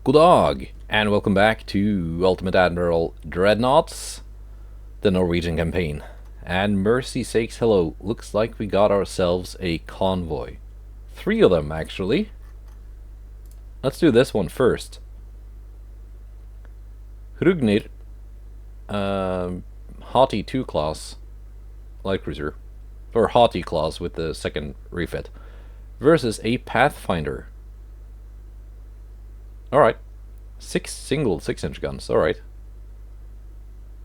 Good dog, and welcome back to Ultimate Admiral Dreadnoughts, the Norwegian campaign. And mercy sakes, hello, looks like we got ourselves a convoy. 3 of them, actually. Let's do this one first. Hrugnir, Haughty 2 class, light cruiser, or Haughty class with the second refit, versus a Pathfinder. Alright. 6 single 6-inch guns, alright.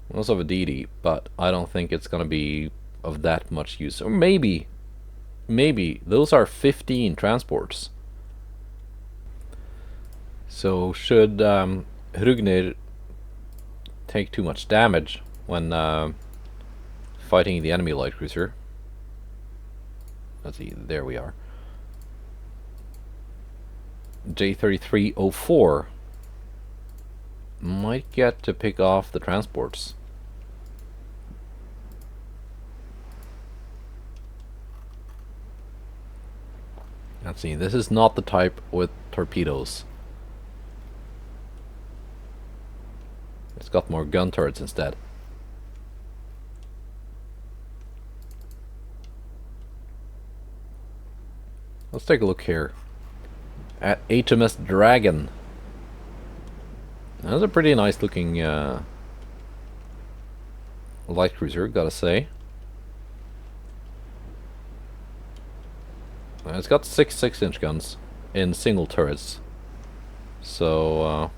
We also have a DD, but I don't think it's gonna be of that much use. Or maybe those are 15 transports. So should Hrugnir take too much damage when fighting the enemy light cruiser? Let's see, there we are. J3304 might get to pick off the transports. Let's see, this is not the type with torpedoes. It's got more gun turrets instead. Let's take a look here at HMS Dragon. That's a pretty nice looking light cruiser, gotta say. It's got 6 6-inch guns in single turrets. So,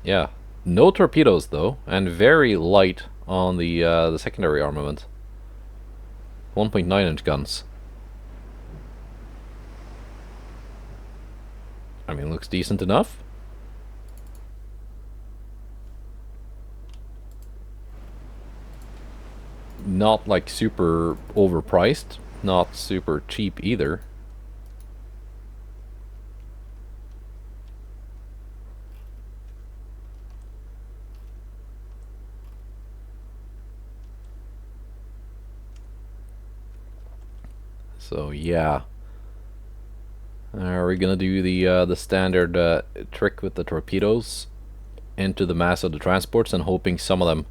yeah. No torpedoes though, and very light on the secondary armament. 1.9-inch guns. I mean, looks decent enough. Not like super overpriced, not super cheap either. So yeah, are we gonna do the standard trick with the torpedoes into the mass of the transports and hoping some of them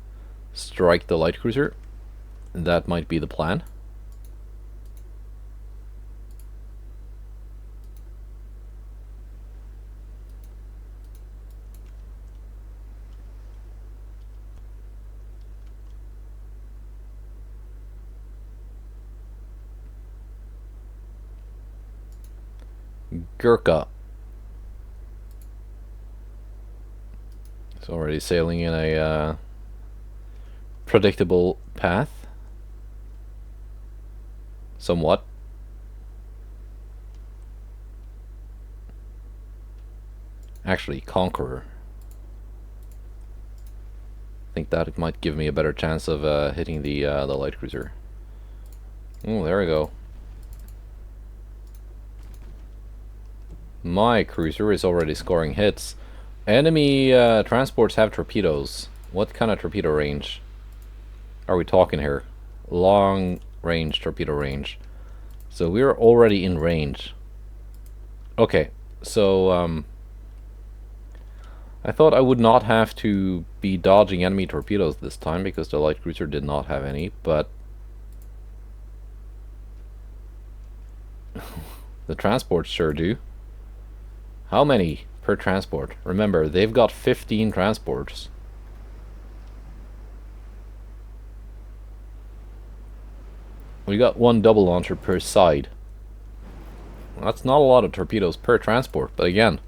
strike the light cruiser? That might be the plan. Gurkha. It's already sailing in a predictable path. Somewhat. Actually, Conqueror. I think that might give me a better chance of hitting the light cruiser. Oh, there we go. My cruiser is already scoring hits. Enemy transports have torpedoes. What kind of torpedo range are we talking here? Long range torpedo range. So we're already in range. Okay, so I thought I would not have to be dodging enemy torpedoes this time because the light cruiser did not have any, but the transports sure do. How many per transport? Remember, they've got 15 transports. We got 1 double launcher per side. Well, that's not a lot of torpedoes per transport, but again,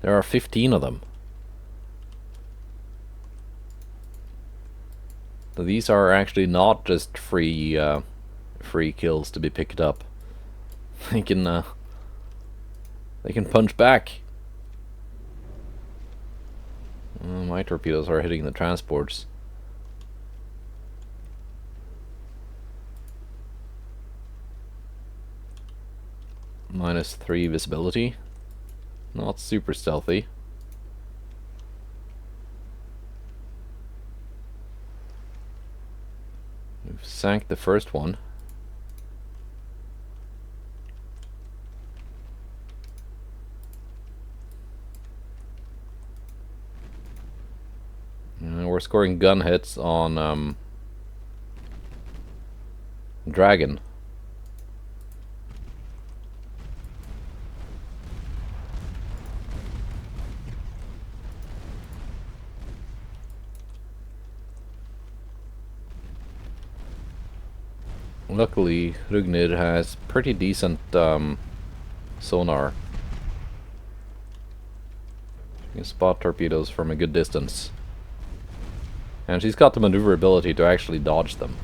there are 15 of them. So these are actually not just free kills to be picked up. They can punch back. My torpedoes are hitting the transports. -3 visibility. Not super stealthy. We've sank the first one. we're scoring gun hits on Dragon. Luckily, Rugnir has pretty decent sonar. You can spot torpedoes from a good distance. And she's got the maneuverability to actually dodge them.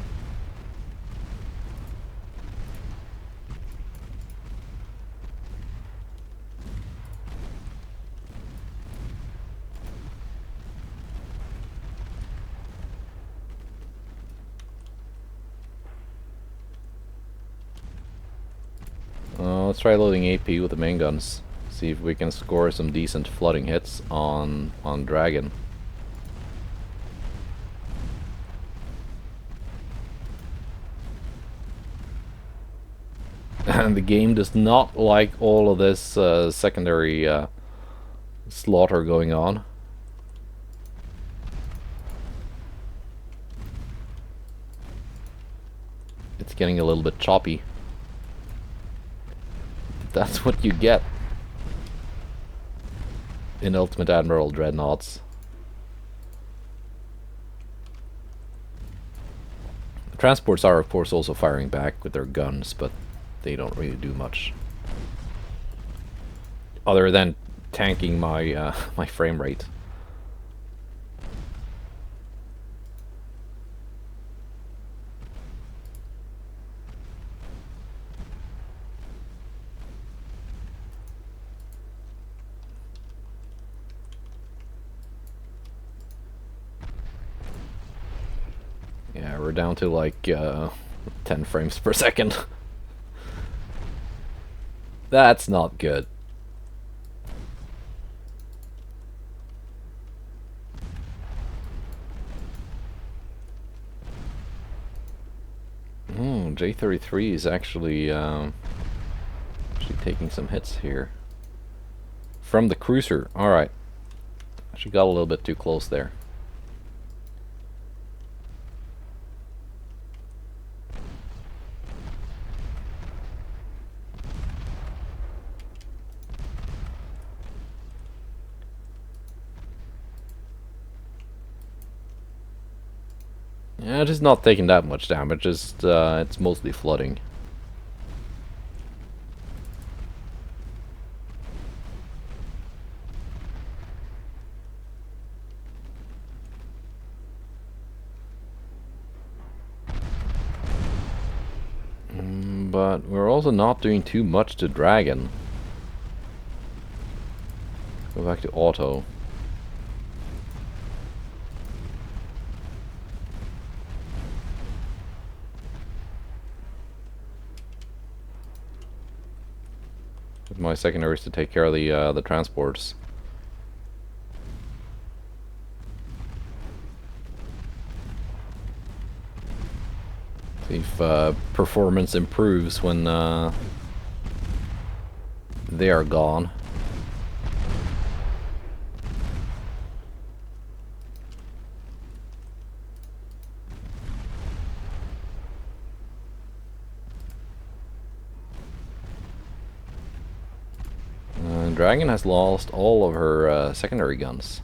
Let's try loading AP with the main guns. See if we can score some decent flooding hits on Dragon. And the game does not like all of this secondary slaughter going on. It's getting a little bit choppy. That's what you get in Ultimate Admiral Dreadnoughts. The transports are of course also firing back with their guns, but they don't really do much. Other than tanking my my frame rate. Yeah, we're down to like 10 frames per second. That's not good. J-33 is actually taking some hits here. From the cruiser. Alright. She got a little bit too close there. Yeah, just not taking that much damage, just it's mostly flooding. But we're also not doing too much to Dragon. Go back to auto. My secondaries to take care of the transports. See if performance improves when they are gone. Dragon has lost all of her secondary guns.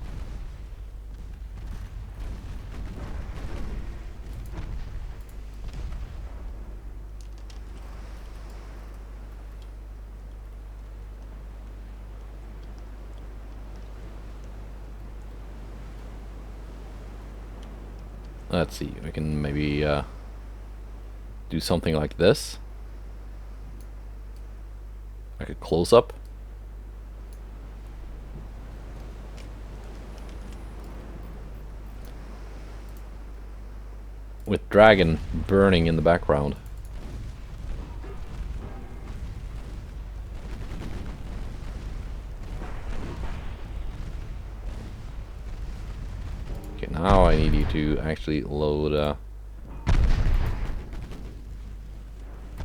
Let's see, we can maybe do something like this. Like a close-up. With Dragon burning in the background. Okay, now I need you to actually load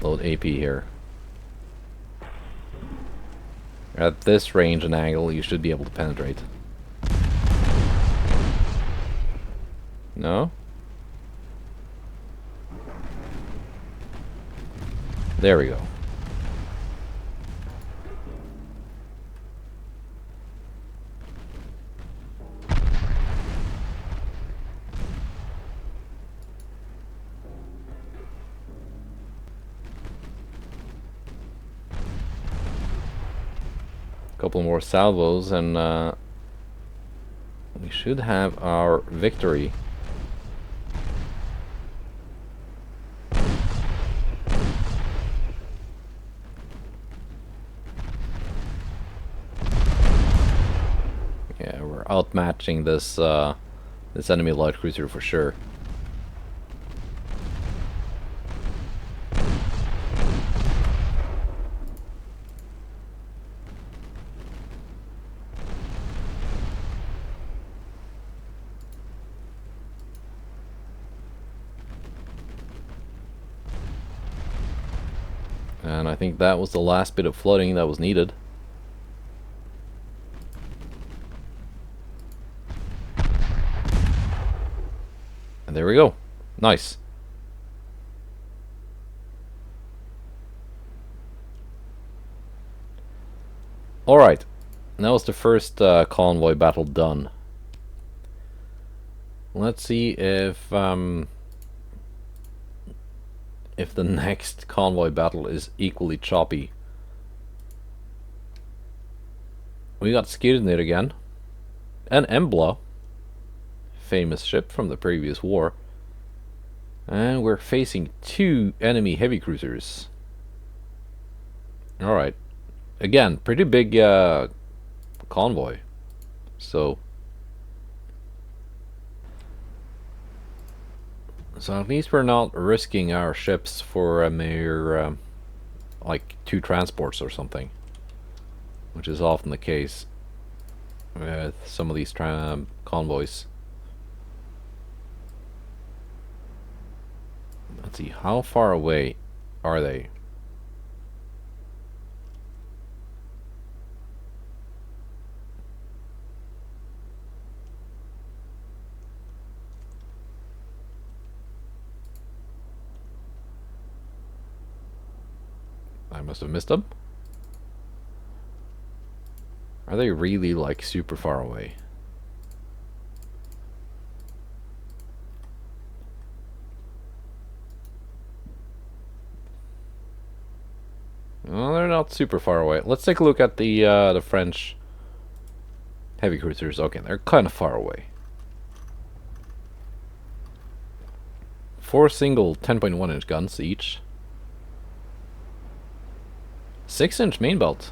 AP here. At this range and angle, you should be able to penetrate. No? There we go. Couple more salvos and we should have our victory. Yeah, we're outmatching this this enemy light cruiser for sure. And I think that was the last bit of flooding that was needed. And there we go. Nice. Alright. That was the first convoy battle done. Let's see if the next convoy battle is equally choppy. We got Skirnir again. And Embla. Famous ship from the previous war. And we're facing 2 enemy heavy cruisers. Alright. Again, pretty big convoy. So at least we're not risking our ships for a mere like 2 transports or something, which is often the case with some of these convoys. Let's see, how far away are they? I must have missed them. Are they really like super far away? Well, they're not super far away. Let's take a look at the French heavy cruisers. Okay, they're kind of far away. 4 single 10.1-inch guns each. 6-inch main belt.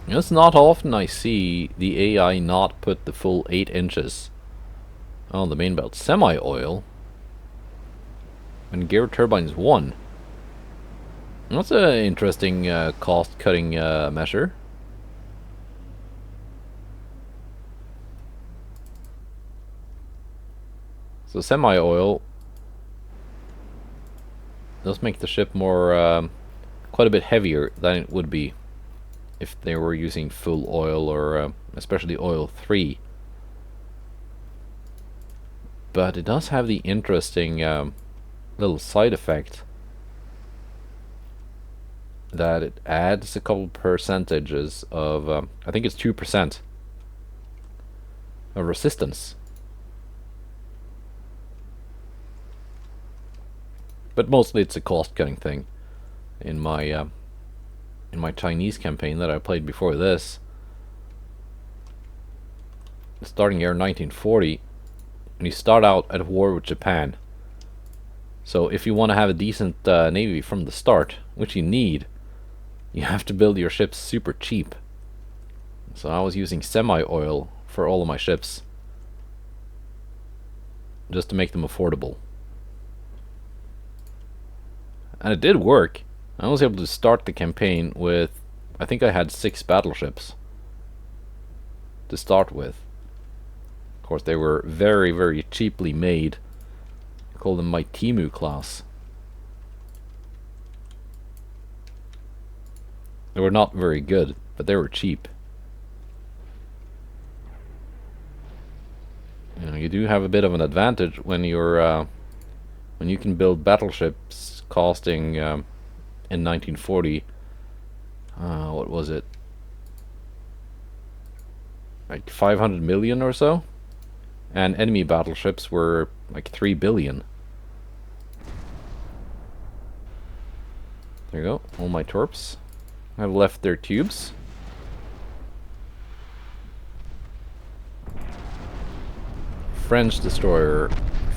It's not often I see the AI not put the full 8 inches on the main belt. Semi-oil. And gear turbines 1. That's an interesting cost-cutting measure. So semi-oil does make the ship more, quite a bit heavier than it would be if they were using full oil, or especially oil 3. But it does have the interesting little side effect that it adds a couple percentages of, I think it's 2% of resistance. But mostly it's a cost-cutting thing. In my Chinese campaign that I played before this, starting year 1940, and you start out at war with Japan. So if you want to have a decent navy from the start, which you need, you have to build your ships super cheap. So I was using semi-oil for all of my ships, just to make them affordable. And it did work. I was able to start the campaign with, I think I had 6 battleships to start with. Of course, they were very, very cheaply made. I call them my Timu class. They were not very good, but they were cheap. You know, You do have a bit of an advantage when you're when you can build battleships costing in 1940. What was it? Like 500 million or so, and enemy battleships were like 3 billion. There you go. All my torps have left their tubes. French destroyer,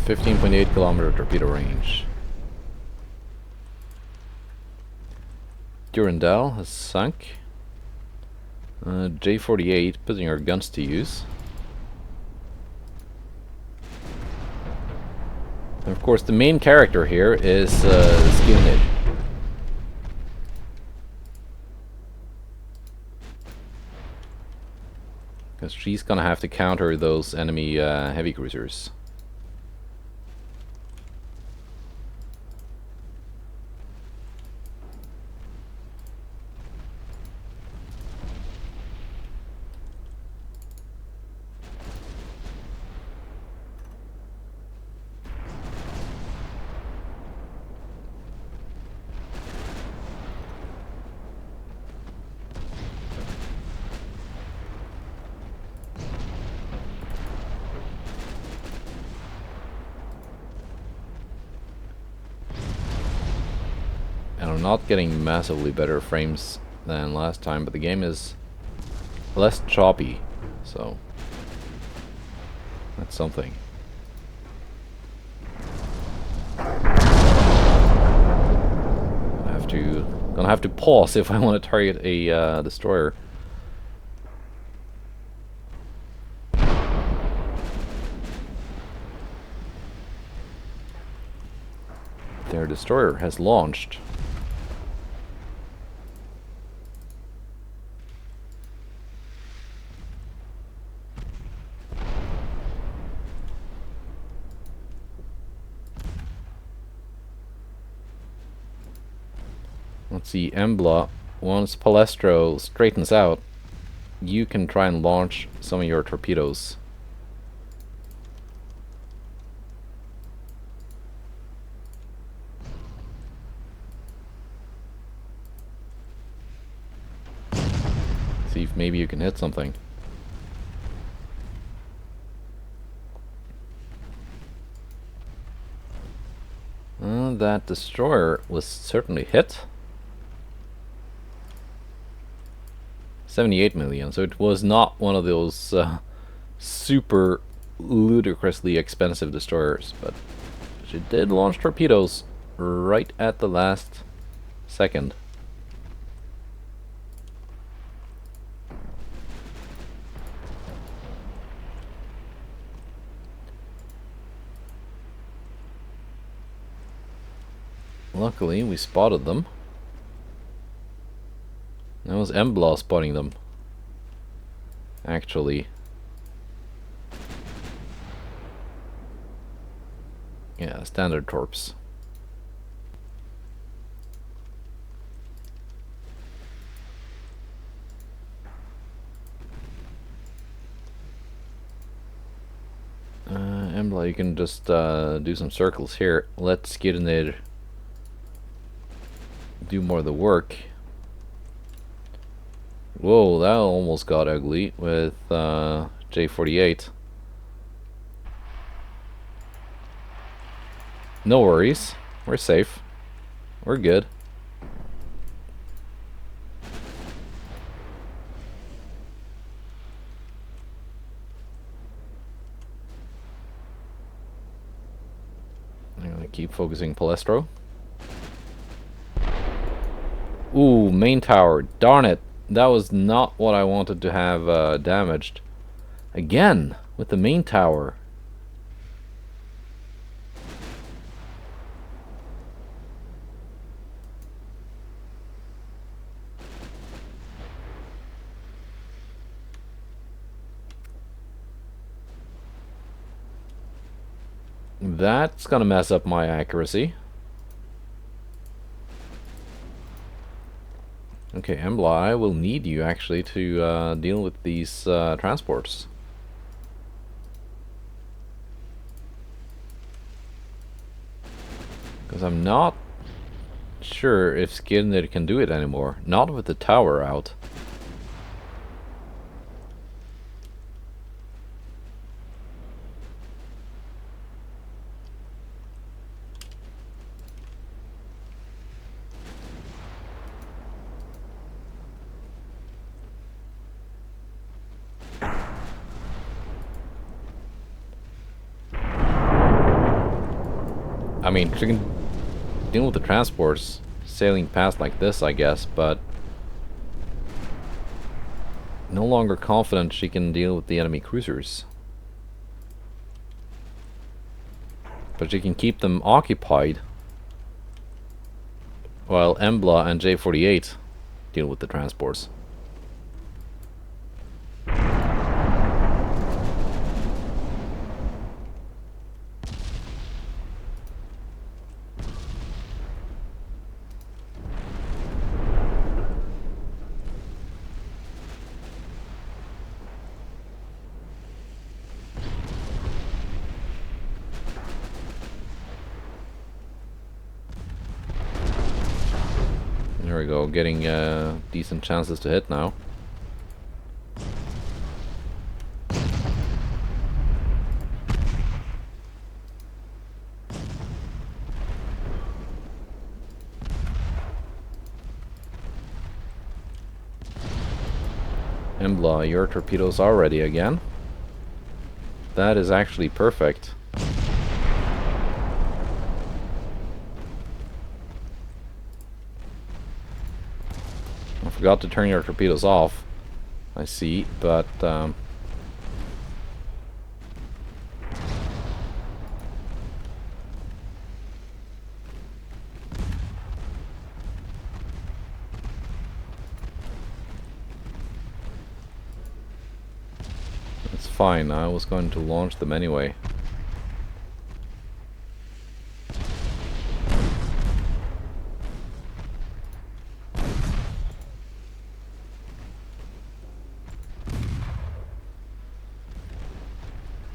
15.8 kilometer torpedo range. Durandal has sunk. J-48 putting our guns to use. And of course, the main character here is Skilnid. Because she's gonna have to counter those enemy heavy cruisers. And I'm not getting massively better frames than last time, but the game is less choppy, so that's something. Gonna have to pause if I want to target a destroyer. Their destroyer has launched. Let's see, Embla, once Palestro straightens out, you can try and launch some of your torpedoes. See if maybe you can hit something. That destroyer was certainly hit. 78 million, so it was not one of those super ludicrously expensive destroyers, but she did launch torpedoes right at the last second. Luckily, we spotted them. That was Embla spotting them, actually. Yeah, standard torps. Embla, you can just do some circles here. Let Skirnir do more of the work. Whoa, that almost got ugly with J-48. No worries. We're safe. We're good. I'm gonna keep focusing Palestro. Ooh, main tower. Darn it. That was not what I wanted to have damaged. Again, with the main tower. That's gonna mess up my accuracy. Okay, Embla, I will need you actually to deal with these transports. Because I'm not sure if Skirnir can do it anymore. Not with the tower out. I mean, she can deal with the transports sailing past like this, I guess, but no longer confident she can deal with the enemy cruisers. But she can keep them occupied while Embla and J48 deal with the transports. There we go, getting decent chances to hit now. Embla, your torpedoes are ready again. That is actually perfect. I forgot to turn your torpedoes off, I see, but it's fine. I was going to launch them anyway.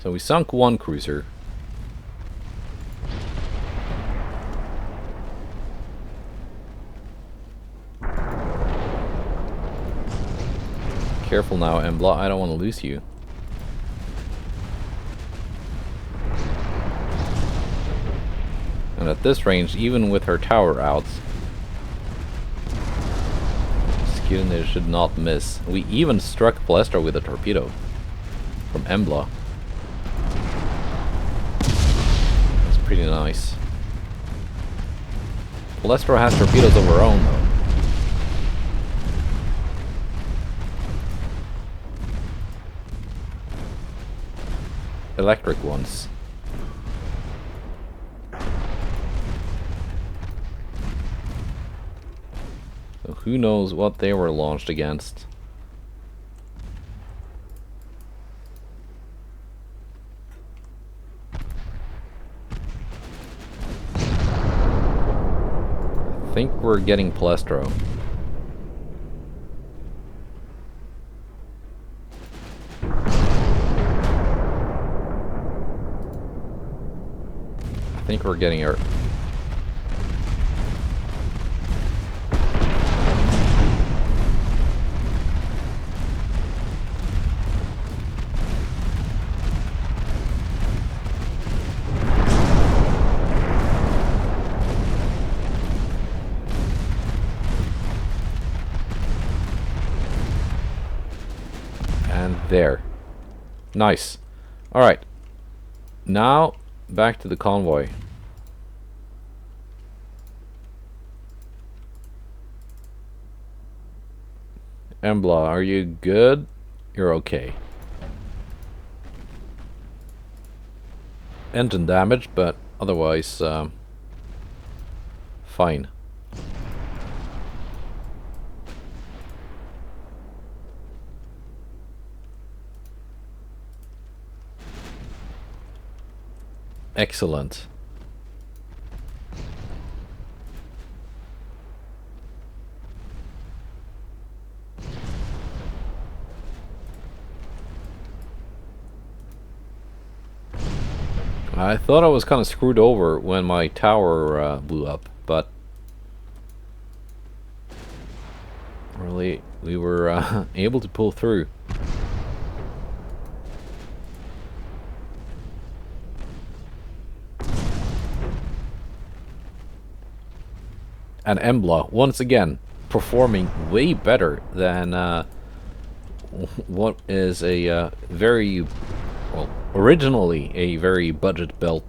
So we sunk one cruiser. Careful now, Embla, I don't want to lose you. And at this range, even with her tower out, Skirnir should not miss. We even struck Palestra with a torpedo from Embla. That's pretty nice. Palestra has torpedoes of her own, though. Electric ones. So who knows what they were launched against. I think we're getting Palestro. I think we're getting her. And there. Nice. Alright. Now, back to the convoy. Embla, are you good? You're okay. Engine damage, but otherwise, fine. Excellent. I thought I was kind of screwed over when my tower blew up, but really we were able to pull through. And Embla, once again, performing way better than what is a very, well, originally a very budget-built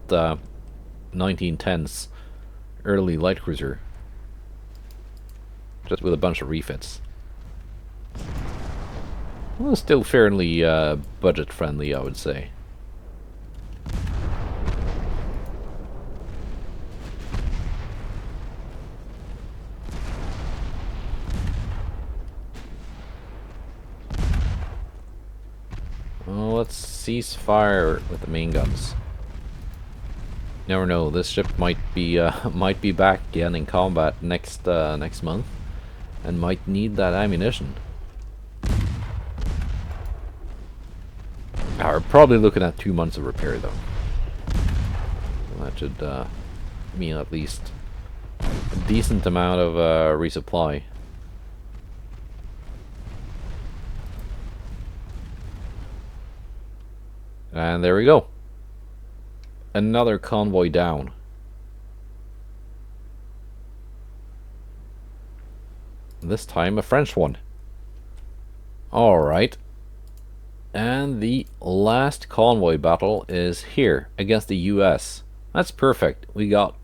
1910s early light cruiser, just with a bunch of refits. Well, still fairly budget-friendly, I would say. Well, let's cease fire with the main guns. Never know. This ship might be back again in combat next month, and might need that ammunition. We're probably looking at 2 months of repair, though. That should mean at least a decent amount of resupply. And there we go. Another convoy down. This time a French one. Alright. And the last convoy battle is here against the US. That's perfect. We got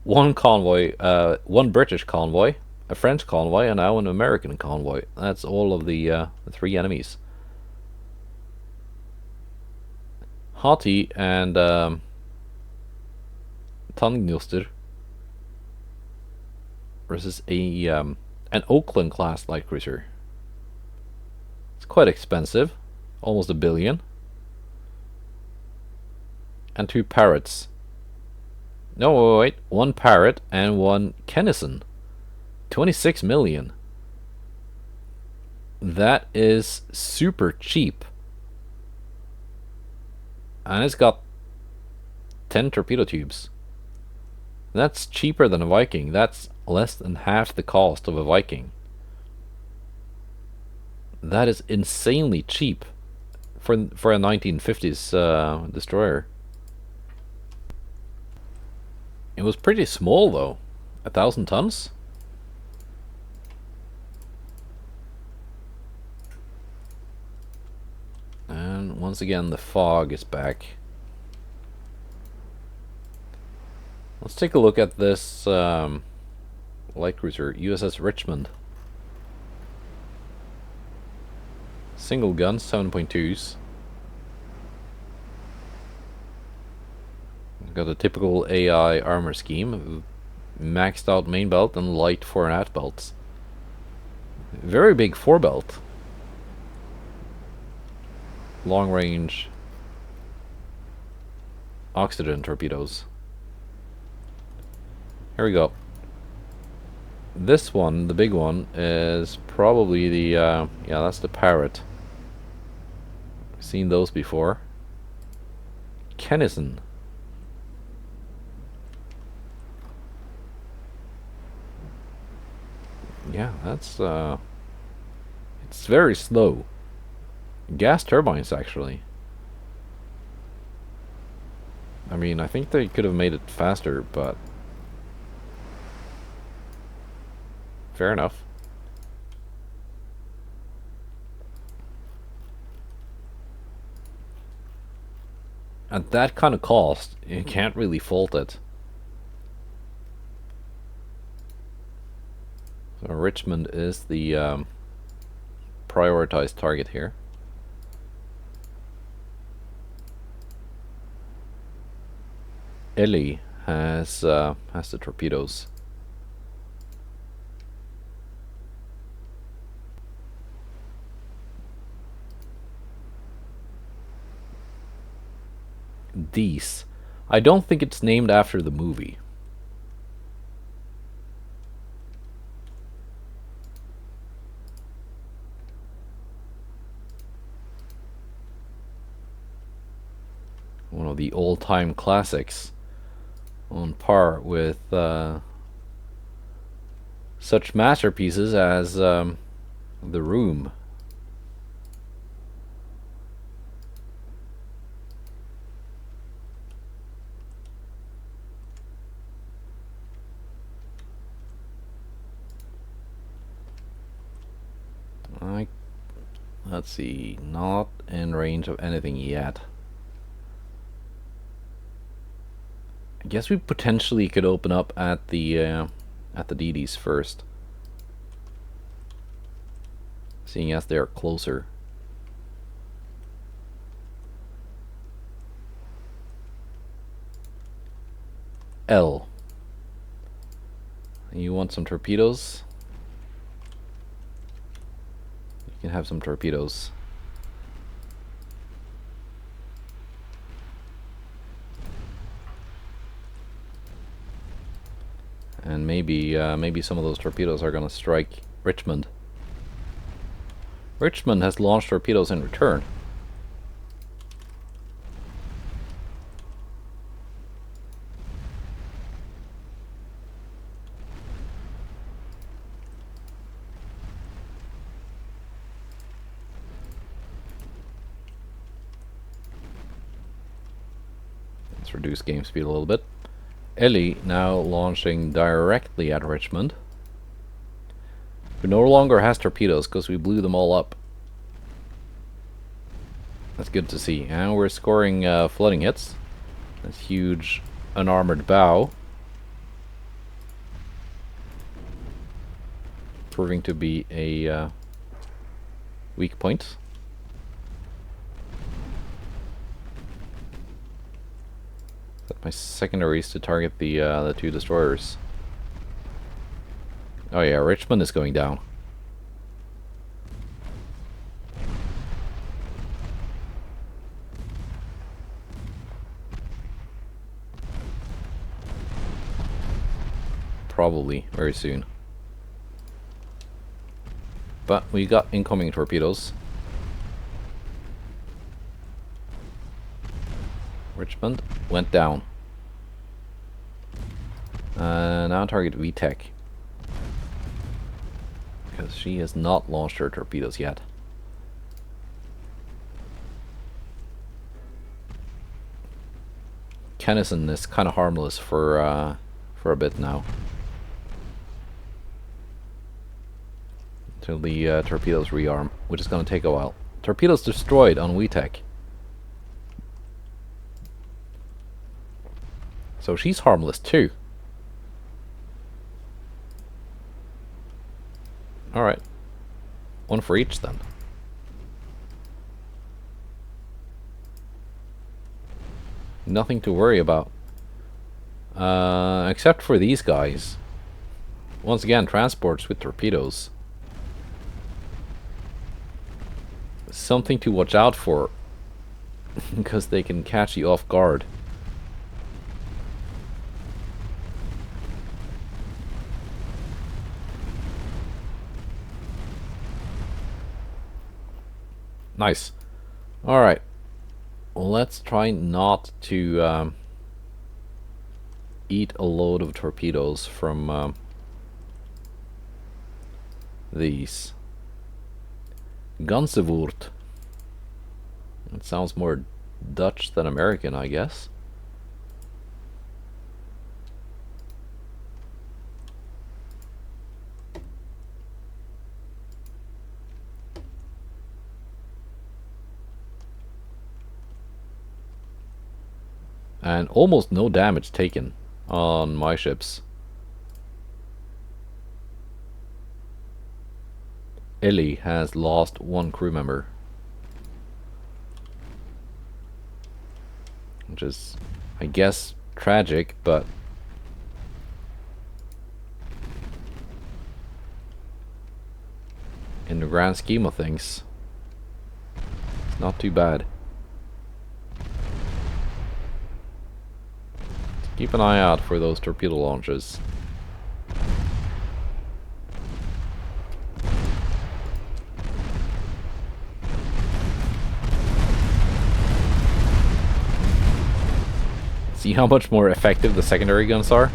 one convoy, one British convoy, a French convoy, and now an American convoy. That's all of the 3 enemies. Haughty and Tanngnjuster versus a an Oakland class light cruiser. It's quite expensive, almost $1 billion. And 2 parrots. No, wait, 1 parrot and 1 Kennison. 26 million. That is super cheap. And it's got 10 torpedo tubes. That's cheaper than a Viking. That's less than half the cost of a Viking. That is insanely cheap for a 1950s destroyer. It was pretty small though. 1,000 tons? And once again the fog is back. Let's take a look at this light cruiser, USS Richmond. Single gun, 7.2s. Got a typical AI armor scheme, maxed out main belt and light fore and aft belts. Very big fore belt. Long range oxygen torpedoes. Here we go. This one, the big one, is probably the yeah, that's the Parrot. I've seen those before. Kennison. Yeah, that's it's very slow. Gas turbines, actually. I mean, I think they could have made it faster, but fair enough. At that kind of cost, you can't really fault it. So Richmond is the prioritized target here. Ellie has the torpedoes. Dees. I don't think it's named after the movie. One of the old-time classics, on par with such masterpieces as The Room. Let's see, not in range of anything yet. I guess we potentially could open up at the DDs first, seeing as they're closer. L. You want some torpedoes? You can have some torpedoes. And maybe some of those torpedoes are gonna strike Richmond. Richmond has launched torpedoes in return. Let's reduce game speed a little bit. Ellie now launching directly at Richmond, who no longer has torpedoes because we blew them all up. That's good to see. And we're scoring flooding hits. That's huge unarmored bow, proving to be a weak point. Set my secondaries to target the two destroyers. Oh yeah, Richmond is going down. Probably very soon. But we got incoming torpedoes. Richmond went down. Now target VTech, because she has not launched her torpedoes yet. Kennison is kind of harmless for a bit now, until the torpedoes rearm, which is going to take a while. Torpedoes destroyed on VTech. So she's harmless too. Alright. One for each then. Nothing to worry about. Except for these guys. Once again, transports with torpedoes. Something to watch out for. Because they can catch you off guard. Nice. Alright. Let's try not to eat a load of torpedoes from these. Gansevoort. It sounds more Dutch than American, I guess. And almost no damage taken on my ships. Ellie has lost one crew member, which is, I guess, tragic, but in the grand scheme of things, it's not too bad. Keep an eye out for those torpedo launches. See how much more effective the secondary guns are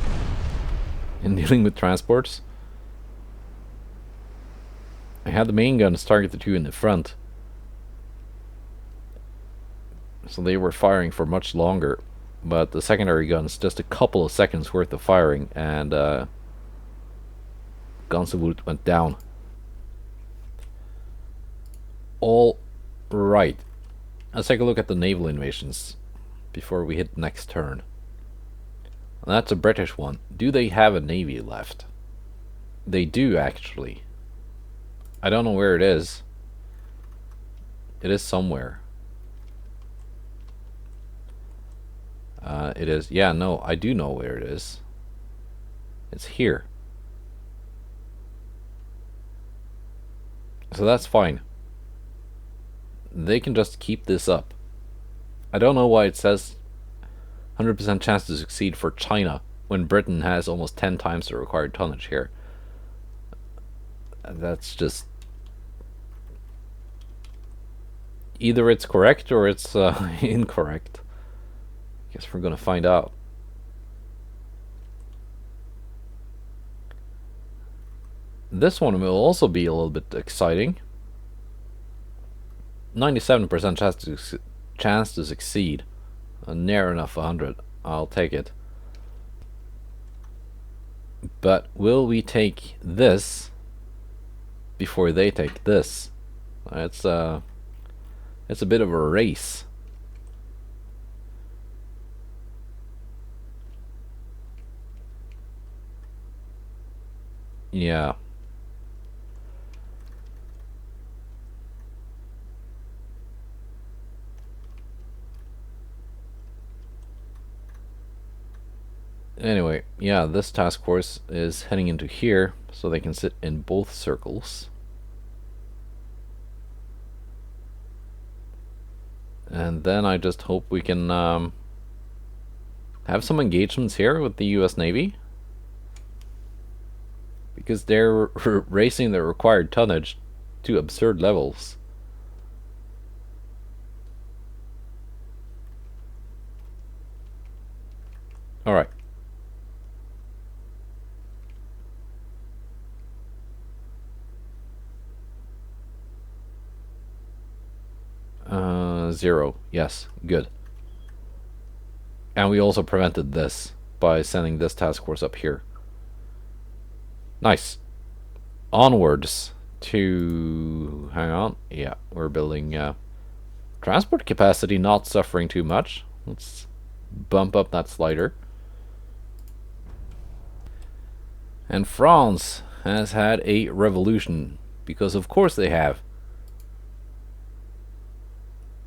in dealing with transports? I had the main guns target the two in the front, so they were firing for much longer, but the secondary guns just a couple of seconds worth of firing, and Gansewood went down. All right, let's take a look at the naval invasions before we hit next turn. And that's a British one. Do they have a navy left? They do, actually. I don't know where it is. It is somewhere. It is. Yeah, no, I do know where it is. It's here. So that's fine. They can just keep this up. I don't know why it says 100% chance to succeed for China when Britain has almost 10 times the required tonnage here. That's just... either it's correct or it's incorrect. Guess we're gonna find out. This one will also be a little bit exciting. 97% chance to succeed. Near enough 100. I'll take it. But will we take this before they take this? It's a bit of a race. Yeah. Anyway, yeah, this task force is heading into here, so they can sit in both circles. And then I just hope we can have some engagements here with the US Navy, because they're raising the required tonnage to absurd levels. Alright. Zero. Yes, good. And we also prevented this by sending this task force up here. Nice. Onwards to... hang on. Yeah, we're building transport capacity, not suffering too much. Let's bump up that slider. And France has had a revolution, because of course they have.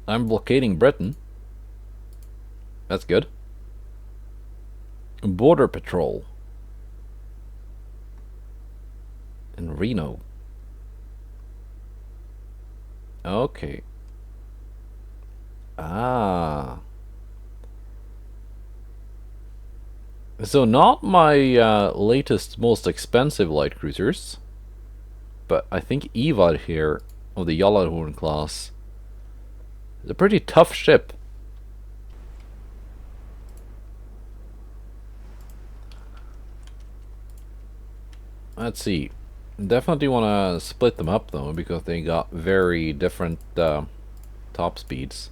I'm blockading Britain. That's good. Border patrol in Reno. Okay. Ah. So not my latest, most expensive light cruisers, but I think Ivar here of the Jallarhorn class is a pretty tough ship. Let's see. Definitely want to split them up though, because they got very different top speeds.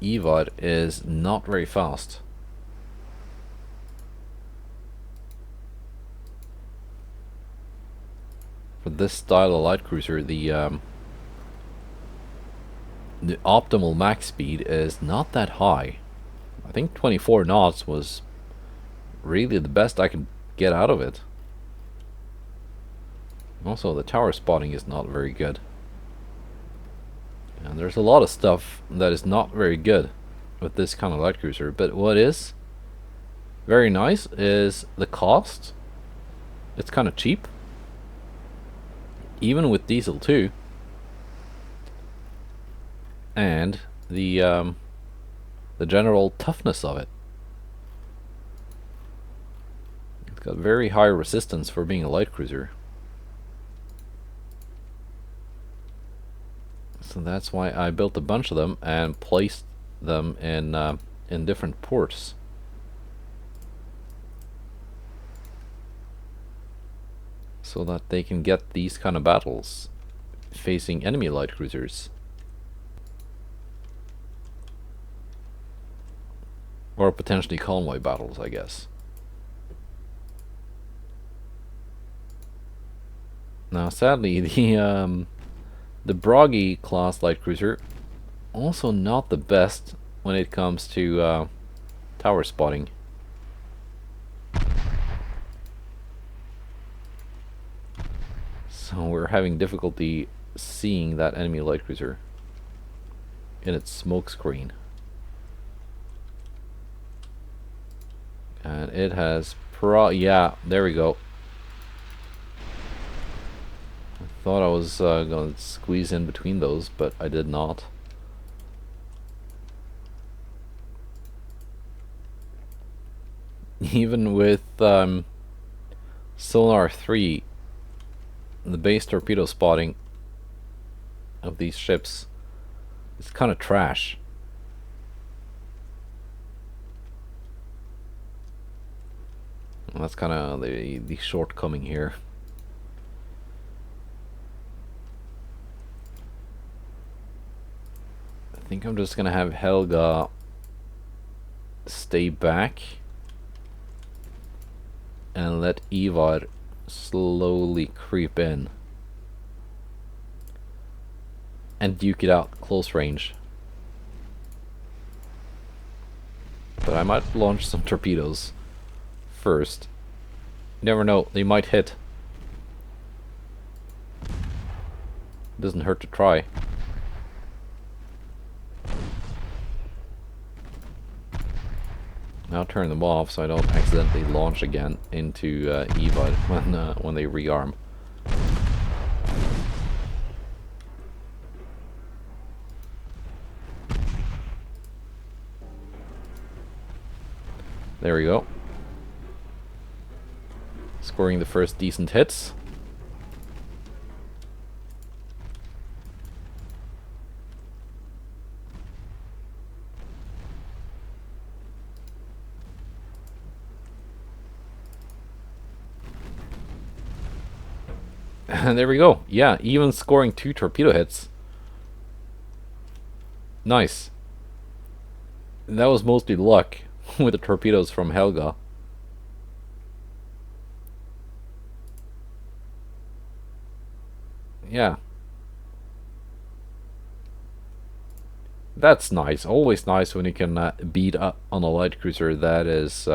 Ivar is not very fast. For this style of light cruiser, the optimal max speed is not that high. I think 24 knots was really the best I could get out of it. Also, the tower spotting is not very good. And there's a lot of stuff that is not very good with this kind of light cruiser, but what is very nice is the cost. It's kind of cheap, even with diesel too. And the general toughness of it. It's got very high resistance for being a light cruiser. So that's why I built a bunch of them and placed them in different ports. So that they can get these kind of battles facing enemy light cruisers. Or potentially convoy battles, I guess. Now, sadly, the Bragi class light cruiser also not the best when it comes to tower spotting. So we're having difficulty seeing that enemy light cruiser in its smoke screen. And it has yeah, there we go. I thought I was gonna squeeze in between those, but I did not. Even with Sonar 3, the base torpedo spotting of these ships is kind of trash. And that's kind of the shortcoming here. I think I'm just gonna have Helga stay back and let Ivar slowly creep in and duke it out close range. But I might launch some torpedoes first. You never know, they might hit. Doesn't hurt to try. Now turn them off so I don't accidentally launch again into Eva when they rearm. There we go. Scoring the first decent hits. And there we go. Yeah, even scoring 2 torpedo hits. Nice. That was mostly luck with the torpedoes from Helga. Yeah. That's nice. Always nice when you can beat up on a light cruiser that is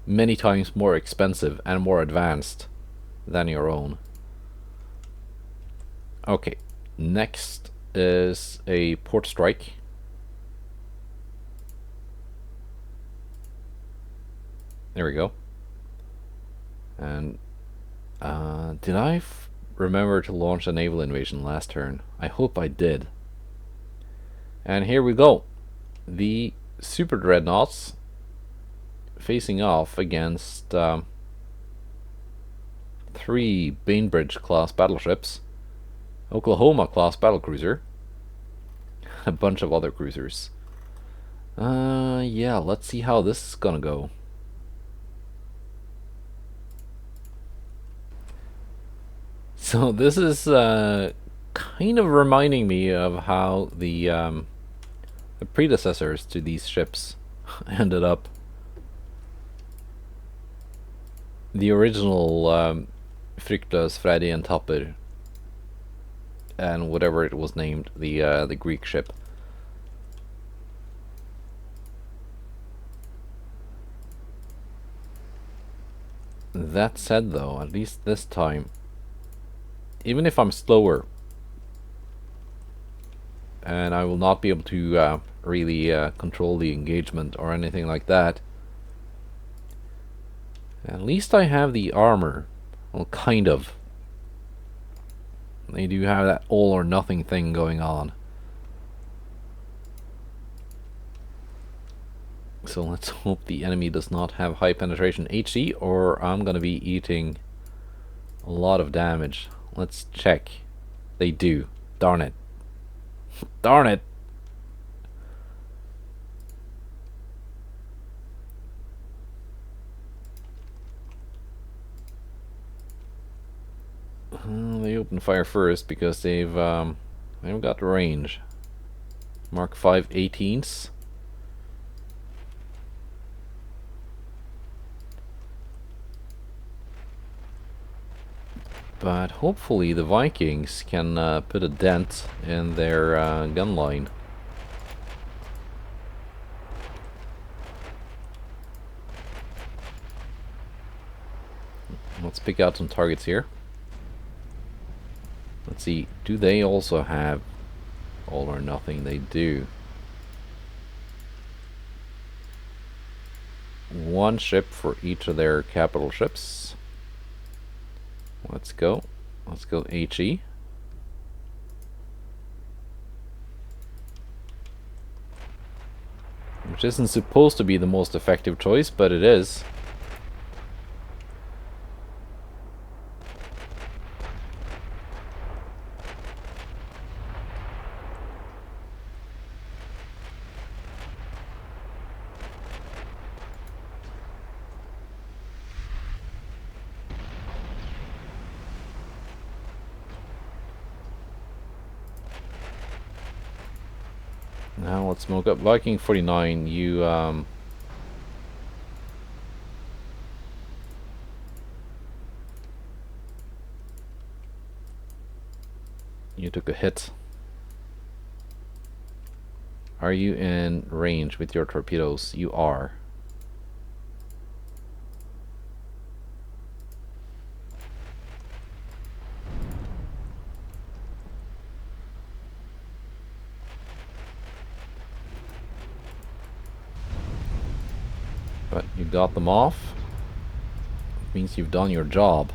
many times more expensive and more advanced than your own. Okay, next is a port strike. There we go. And did I remember to launch a naval invasion last turn? I hope I did. And here we go. The Super-Dreadnoughts facing off against 3 Bainbridge class battleships, Oklahoma class battlecruiser, a bunch of other cruisers. Yeah, let's see how this is gonna go. So this is kind of reminding me of how the predecessors to these ships ended up. The original Fryktlös, Freddy and Tapper, and whatever it was named, the Greek ship. That said, though, at least this time, even if I'm slower, and I will not be able to really control the engagement or anything like that, at least I have the armor. Well, kind of. They do have that all or nothing thing going on. So let's hope the enemy does not have high penetration HE, or I'm gonna be eating a lot of damage. Let's check. They do. Darn it. Darn it! They open fire first because they've got the range. Mark 5 18s. But hopefully the Vikings can put a dent in their gun line. Let's pick out some targets here. Let's see, do they also have all or nothing? They do. One ship for each of their capital ships. Let's go. Let's go HE. Which isn't supposed to be the most effective choice, but it is. Now let's smoke up. Viking 49, you took a hit. Are you in range with your torpedoes? You are. But you got them off. It means you've done your job.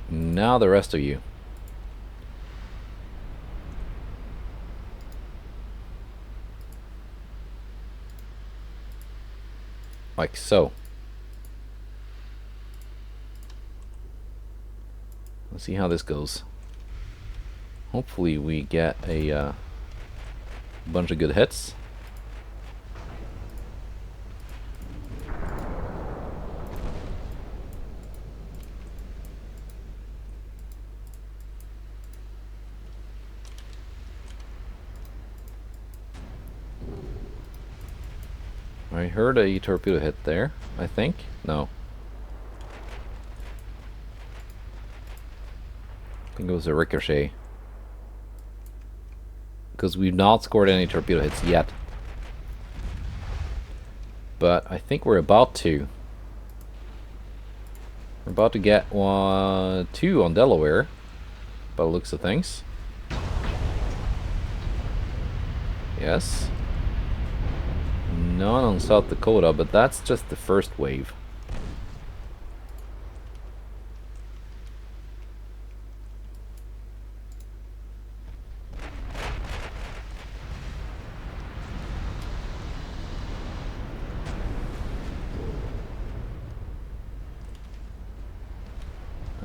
Now the rest of you. Like so. Let's see how this goes. Hopefully we get a bunch of good hits. I heard a torpedo hit there, I think. No. I think it was a ricochet. Because we've not scored any torpedo hits yet. But I think we're about to. We're about to get 2 on Delaware, by the looks of things. Yes. None on South Dakota, but that's just the first wave.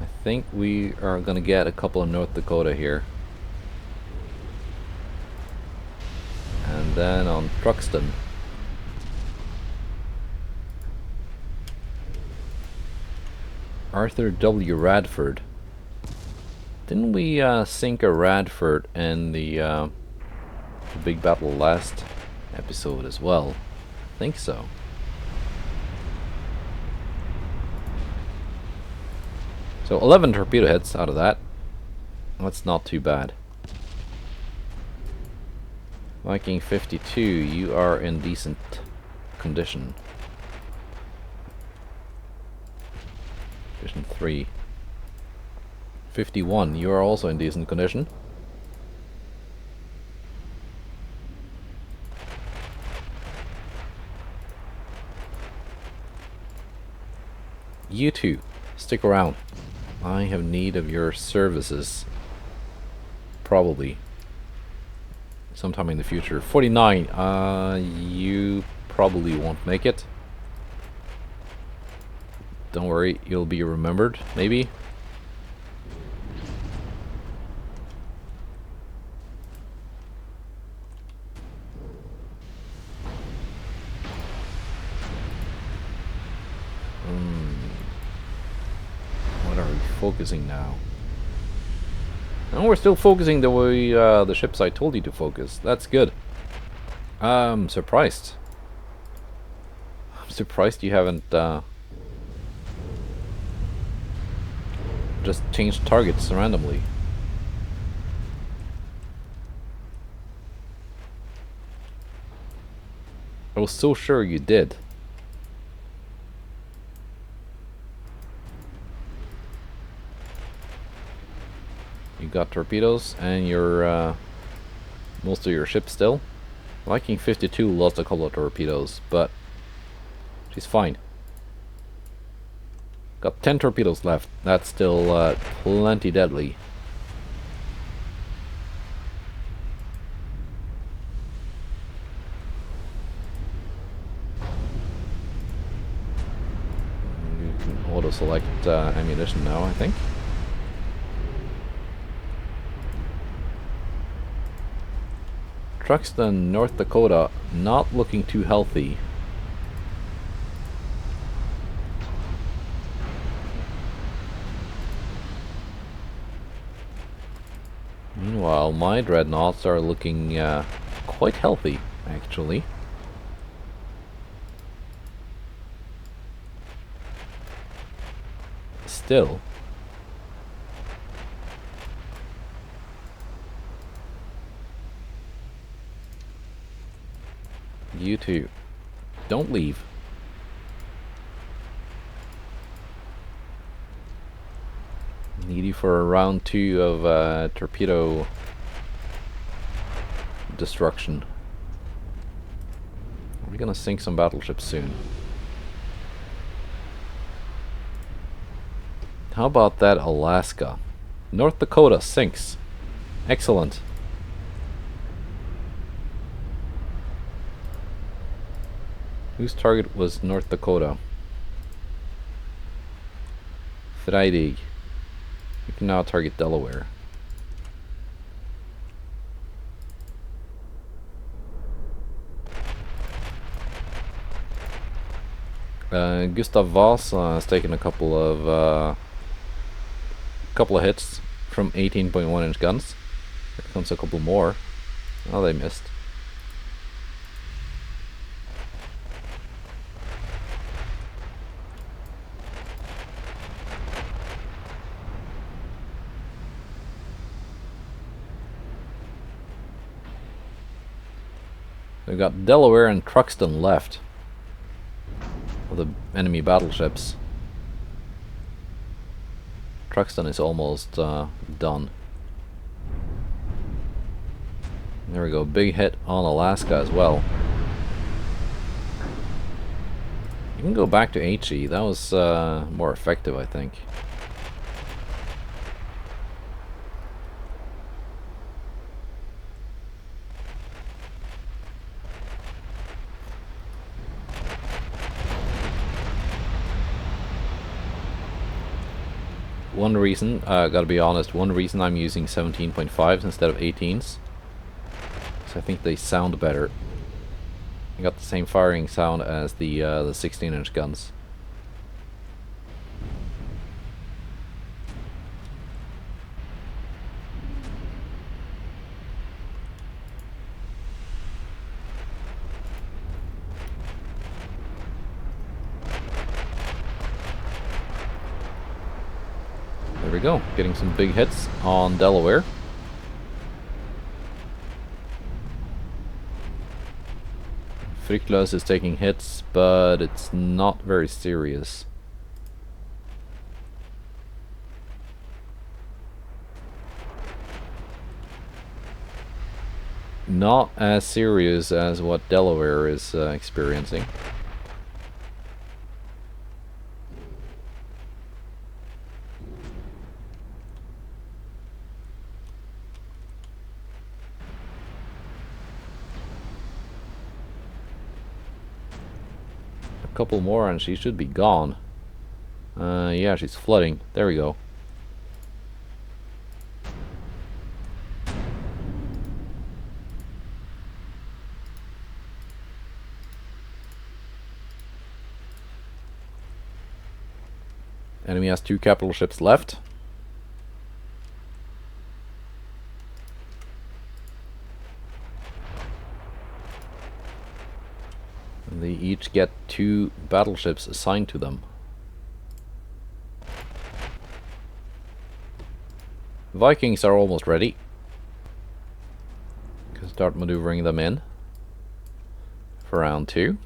I think we are going to get a couple of North Dakota here. And then on Truxton. Arthur W. Radford. Didn't we sink a Radford in the big battle last episode as well? I think so. So 11 torpedo hits out of that. That's not too bad. Viking 52, you are in decent condition. 3. 51, you are also in decent condition. You two, stick around. I have need of your services. Probably. Sometime in the future. 49, you probably won't make it. Don't worry, you'll be remembered, maybe. What are we focusing now? And we're still focusing the way the ships I told you to focus. That's good. I'm surprised. I'm surprised you haven't just changed targets randomly. I was so sure you did. You got torpedoes and your most of your ships still. Viking 52 lost a couple of torpedoes, but she's fine. Got 10 torpedoes left. That's still plenty deadly. You can auto-select ammunition now, I think. Truxton, North Dakota, not looking too healthy. Meanwhile, my dreadnoughts are looking quite healthy, actually. Still. You two, don't leave. Need you for a round 2 of torpedo destruction. We're gonna sink some battleships soon. How about that Alaska? North Dakota sinks. Excellent. Whose target was North Dakota? Friday. You can now target Delaware. Gustav Voss has taken a couple of hits from 18.1-inch guns. Here comes a couple more. Oh, they missed. We've got Delaware and Truxton left of the enemy battleships. Truxton is almost done. There we go, big hit on Alaska as well. You can go back to HE, that was more effective, I think. One reason, gotta be honest, one reason I'm using 17.5s instead of 18s. So I think they sound better. You got the same firing sound as the 16-inch guns. There we go, getting some big hits on Delaware. Fricklös is taking hits, but it's not very serious. Not as serious as what Delaware is experiencing. Couple more and she should be gone. Yeah, she's flooding. There we go. Enemy has 2 capital ships left. And they each get 2 battleships assigned to them. Vikings are almost ready. Can start maneuvering them in for round 2.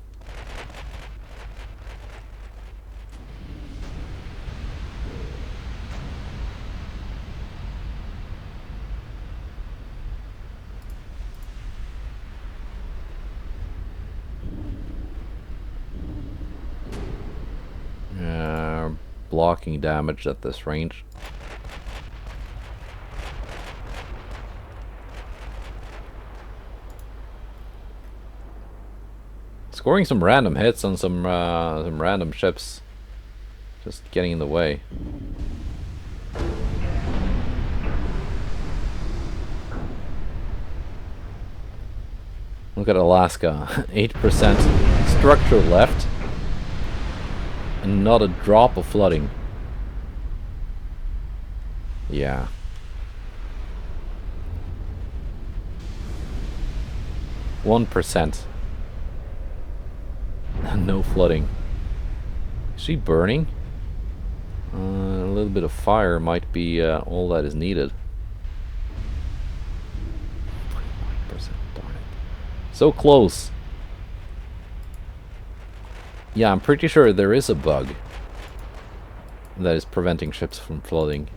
Blocking damage at this range. Scoring some random hits on some random ships. Just getting in the way. Look at Alaska. 8% structure left. And not a drop of flooding. Yeah. %. No flooding. Is she burning? A little bit of fire might be all that is needed. 49%, darn it. So close. Yeah, I'm pretty sure there is a bug that is preventing ships from flooding.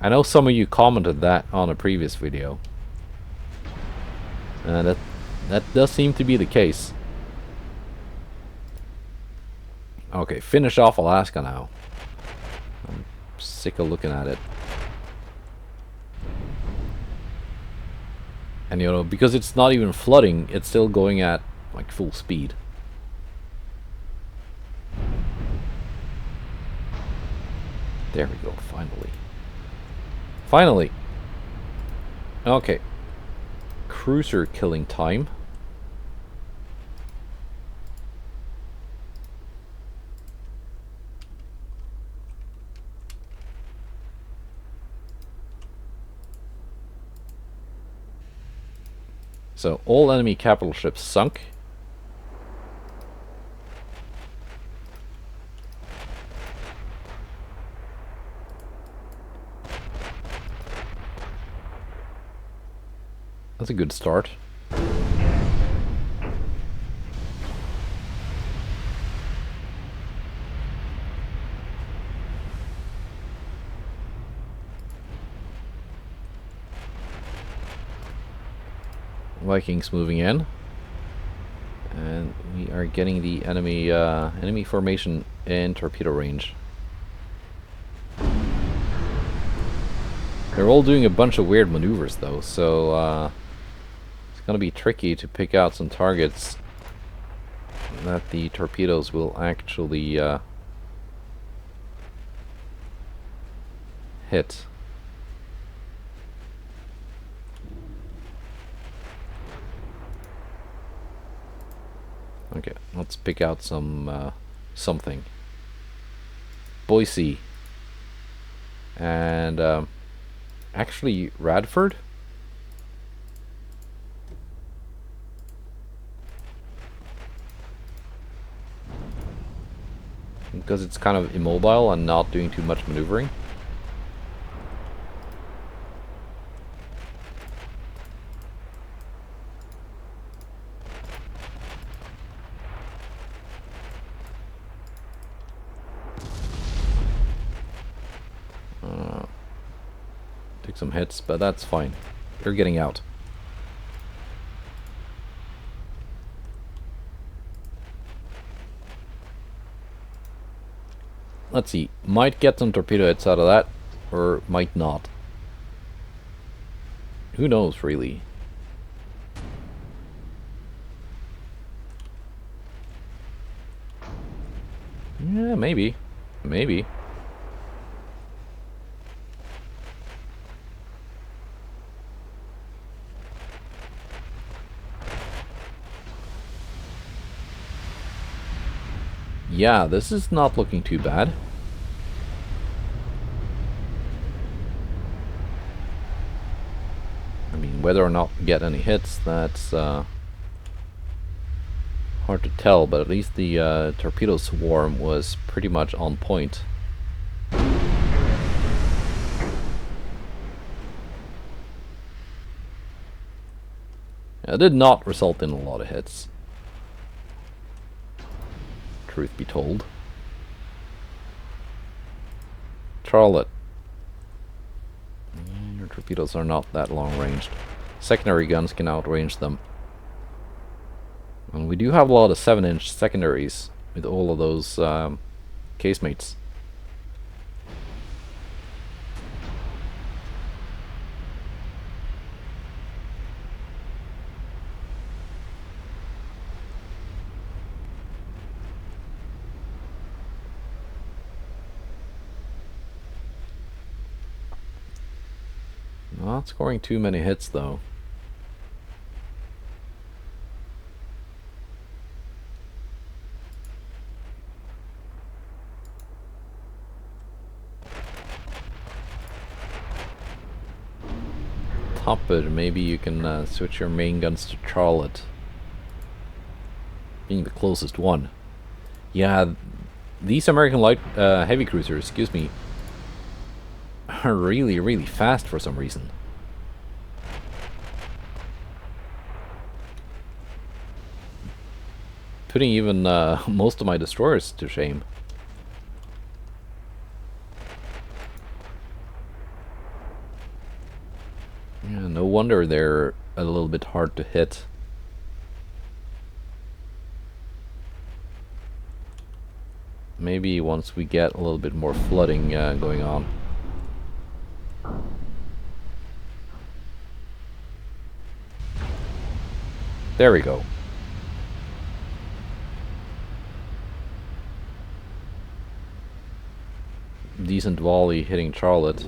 I know some of you commented that on a previous video. And that does seem to be the case. Okay, finish off Alaska now. I'm sick of looking at it. And you know, because it's not even flooding, it's still going at like full speed. There we go, finally. Finally! Okay. Cruiser killing time. So, all enemy capital ships sunk. That's a good start. Vikings moving in. And we are getting the enemy formation in torpedo range. They're all doing a bunch of weird maneuvers though, so it's gonna be tricky to pick out some targets that the torpedoes will actually hit. Okay, let's pick out some something. Boise. And actually Radford? Because it's kind of immobile and not doing too much maneuvering. Took some hits, but that's fine. They're getting out. Let's see. Might get some torpedo hits out of that, or might not. Who knows, really? Maybe. Maybe. Yeah, this is not looking too bad. I mean, whether or not we get any hits, that's hard to tell, but at least the torpedo swarm was pretty much on point. It did not result in a lot of hits, truth be told. Charlotte. Your torpedoes are not that long ranged. Secondary guns can outrange them. And we do have a lot of 7-inch secondaries with all of those casemates. Not scoring too many hits though. Top it, maybe you can switch your main guns to Charlotte. Being the closest one. Yeah, these American light heavy cruisers, excuse me, are really, really fast for some reason. Putting even most of my destroyers to shame. Yeah, no wonder they're a little bit hard to hit. Maybe once we get a little bit more flooding going on. There we go. Decent volley hitting Charlotte.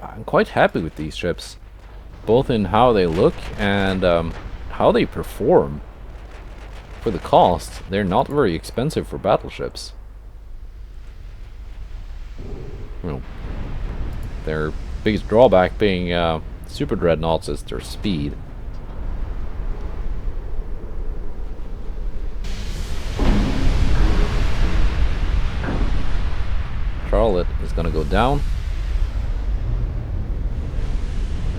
I'm quite happy with these ships, both in how they look and how they perform. For the cost, they're not very expensive for battleships. Well, their biggest drawback being Super-Dreadnoughts is their speed. Charlotte is going to go down.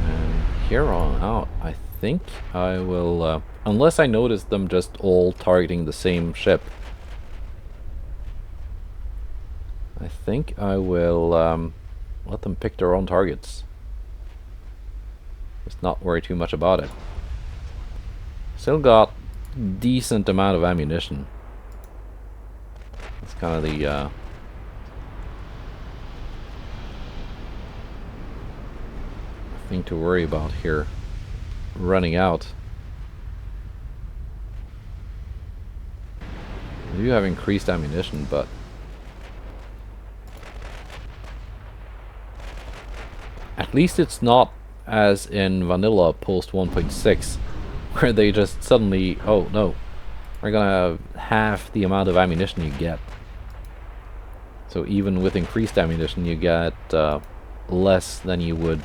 And here on out, I think I will, unless I notice them just all targeting the same ship, I think I will let them pick their own targets. Just not worry too much about it. Still got decent amount of ammunition. That's kind of the thing to worry about here. Running out. We do have increased ammunition, but at least it's not as in vanilla post 1.6, where they just suddenly, oh no, we're gonna have half the amount of ammunition you get. So even with increased ammunition, you get less than you would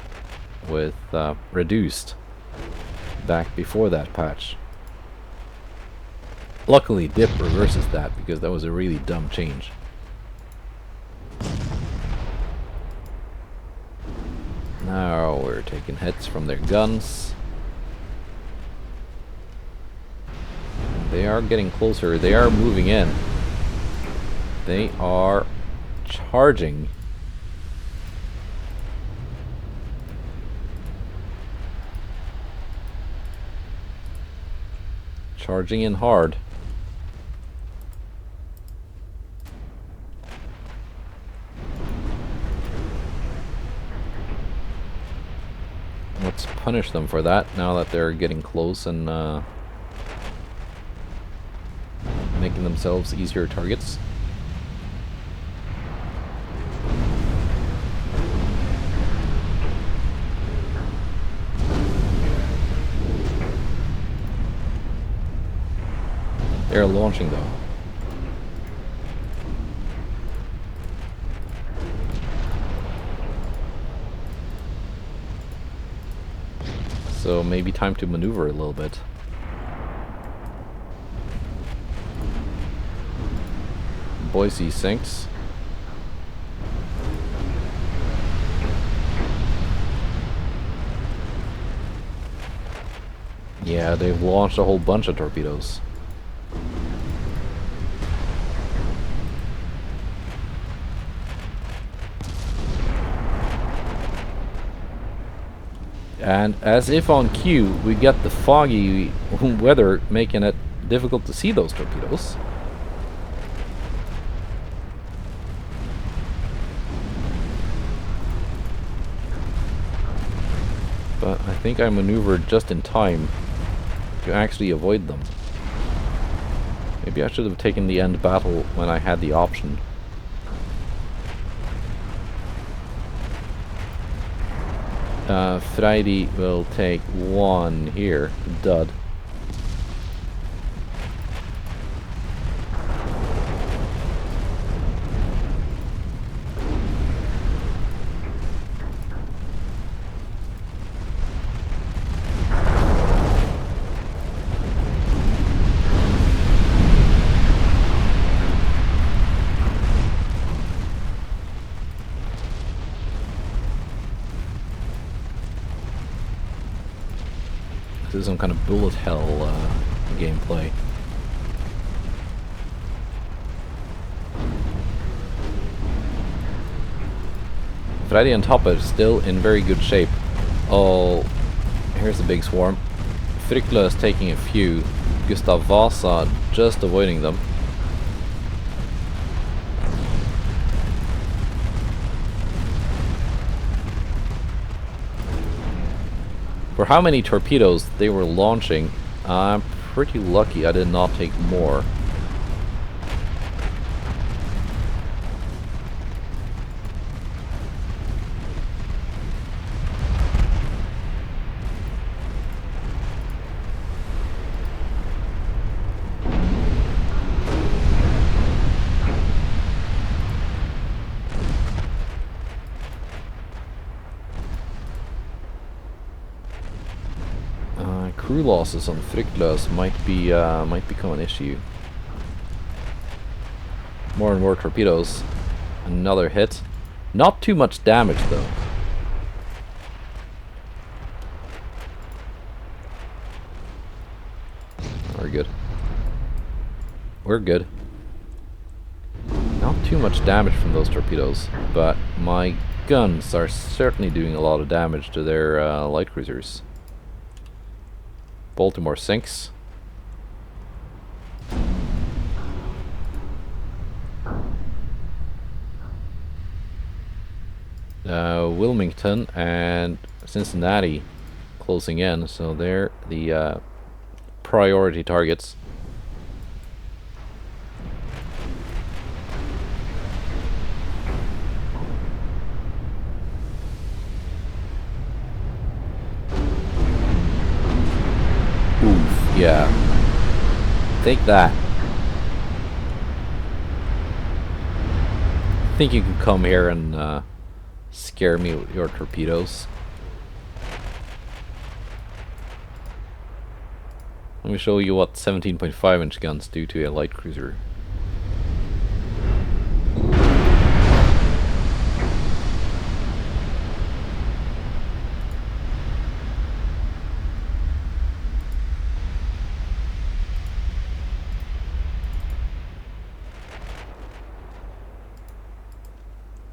with reduced back before that patch. Luckily, DIP reverses that, because that was a really dumb change. Now we're taking hits from their guns. They are getting closer. They are moving in. They are charging. Charging in hard. Let's punish them for that now that they're getting close and making themselves easier targets. They're launching though. So maybe time to maneuver a little bit. Boise sinks. Yeah, they've launched a whole bunch of torpedoes. And as if on cue, we get the foggy weather making it difficult to see those torpedoes. But I think I maneuvered just in time to actually avoid them. Maybe I should have taken the end battle when I had the option. Friday will take one here. Dud. This is some kind of bullet hell gameplay. Friday on top is still in very good shape. Oh, here's a big swarm. Frykla is taking a few. Gustav Vasa just avoiding them. For how many torpedoes they were launching, I'm pretty lucky I did not take more. Crew losses on Fryklas might become an issue. More and more torpedoes. Another hit. Not too much damage though. We're good. We're good. Not too much damage from those torpedoes, but my guns are certainly doing a lot of damage to their light cruisers. Baltimore sinks. Wilmington and Cincinnati closing in, so they're the priority targets. Yeah. Take that. Think you can come here and scare me with your torpedoes? Let me show you what 17.5-inch guns do to a light cruiser.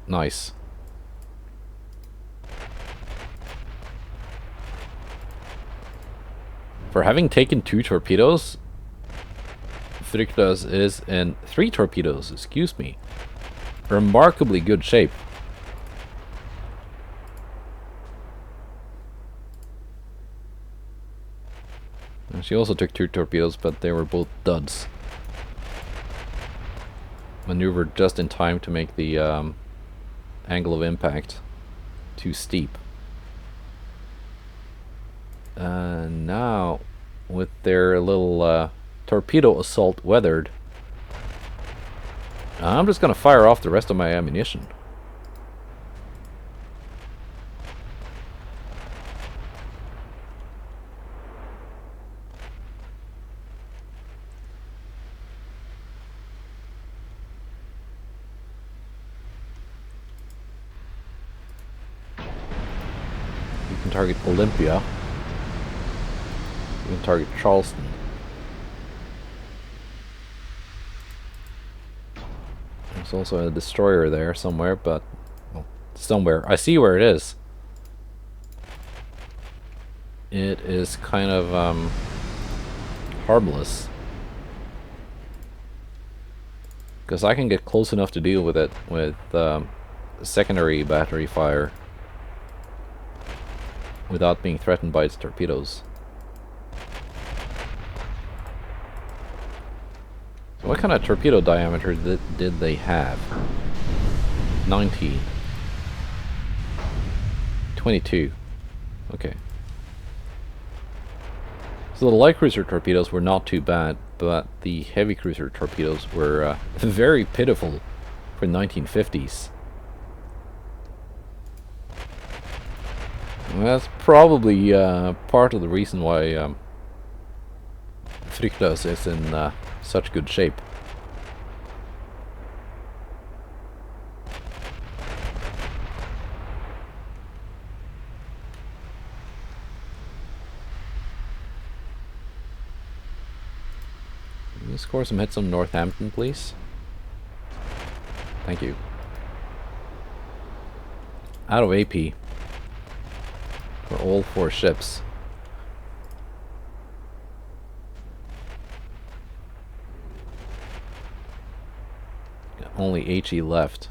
Nice. For having taken 2 torpedoes, Fryklas is in 3 torpedoes, excuse me. Remarkably good shape. She also took 2 torpedoes, but they were both duds. Maneuvered just in time to make the angle of impact too steep. Now, with their little torpedo assault weathered, I'm just gonna fire off the rest of my ammunition. You can target Olympia. You can target Charleston. There's also a destroyer there somewhere, but... well, somewhere. I see where it is. It is kind of, harmless. Because I can get close enough to deal with it with, secondary battery fire. Without being threatened by its torpedoes. What kind of torpedo diameter did they have? 90. 22. Okay. So the light cruiser torpedoes were not too bad, but the heavy cruiser torpedoes were very pitiful for 1950s. And that's probably part of the reason why Fryktaus is in such good shape. Can you score some hits on Northampton, please? Thank you. Out of AP for all 4 ships. Only HE left.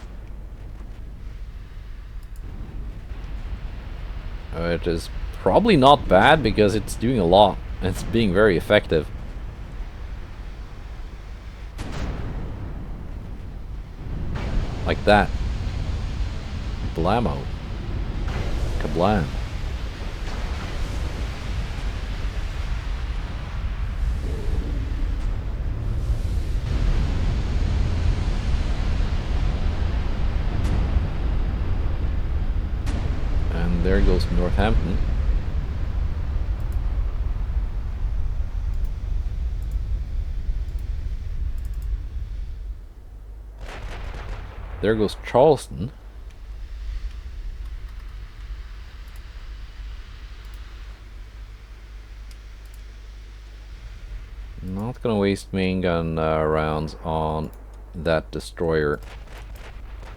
It is probably not bad because it's doing a lot. It's being very effective. Like that. Blammo. Kablam. There goes Northampton. There goes Charleston. Not gonna waste main gun rounds on that destroyer.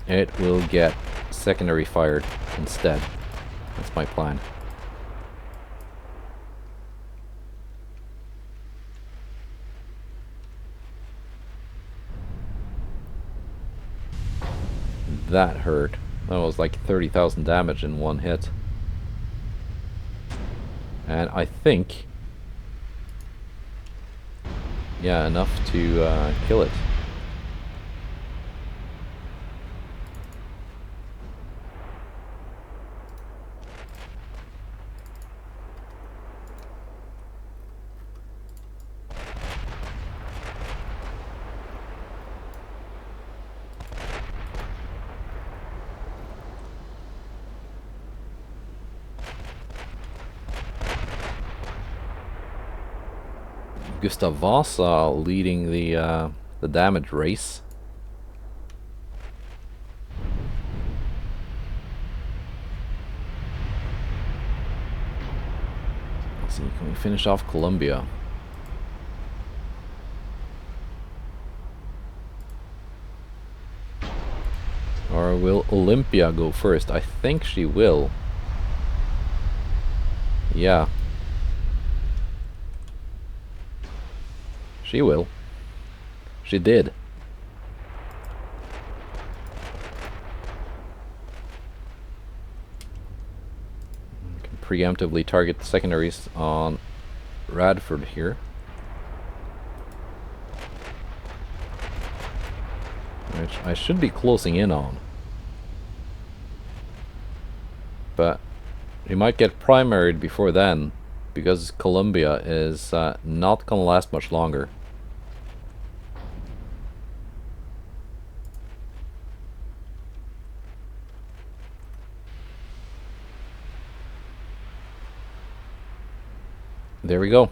It will get secondary fired instead. That's my plan. That hurt. That was like 30,000 damage in one hit. And I think... yeah, enough to kill it. Gustav Vasa leading the damage race. Let's see, can we finish off Columbia? Or will Olympia go first? I think she will. Yeah. She will. She did. Can preemptively target the secondaries on Radford here. Which I should be closing in on. But we might get primaried before then, because Colombia is not gonna last much longer. There we go.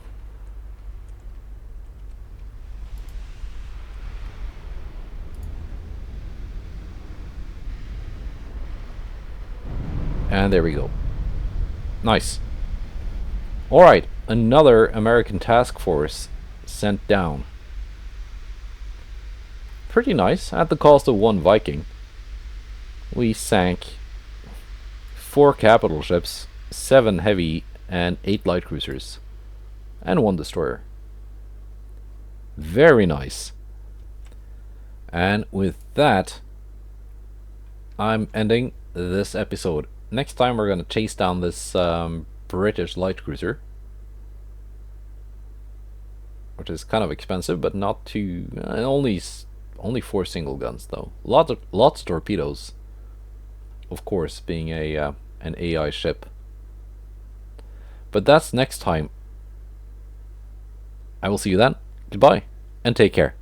And there we go. Nice. Alright, another American task force sent down. Pretty nice, at the cost of 1 Viking. We sank 4 capital ships, 7 heavy, and 8 light cruisers. And 1 destroyer. Very nice. And with that, I'm ending this episode. Next time we're going to chase down this British light cruiser, which is kind of expensive, but not too. Only 4 single guns though. Lots of torpedoes. Of course, being a an AI ship. But that's next time. I will see you then. Goodbye, and take care.